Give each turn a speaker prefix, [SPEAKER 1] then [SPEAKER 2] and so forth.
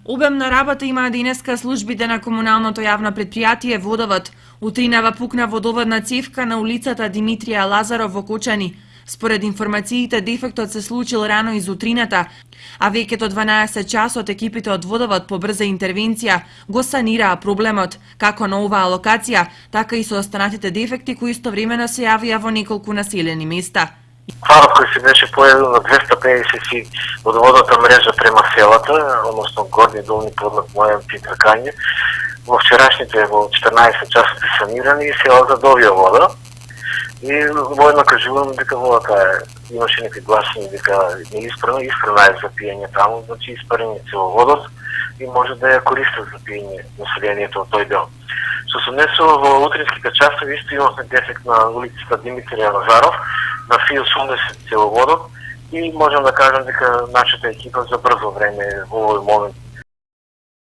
[SPEAKER 1] Обемна работа имаа денеска службите на комуналното јавно предпријатие Водовод. Утринава пукна водоводна цевка на улицата Димитрија Лазаров во Кочани. Според информациите, дефектот се случил рано из утрината, а веќе до 12 часот екипите од Водовод по брза интервенција го санираа проблемот, како на оваа локација, така и со останатите дефекти кои истовремено се јавија во неколку населени места.
[SPEAKER 2] Кварот кој се беше појавил на 250 водоводната мрежа према селата, односно горни и долни подлак Мојан Питркање, во вчерашните во 14 часот е санирани и селата добија вода. И воедно кажувам дека водата имаше некои гласини дека не исправна е за пиење таму, значи испарени целоводот и може да ја користат за пиење населението од тој дел. Што се однесува во утринските часови, исто имавме дефект на улицата Димитрија Лазаров, на фи 80 целоводот и можам да кажам дека нашата екипа за брзо време во овој момент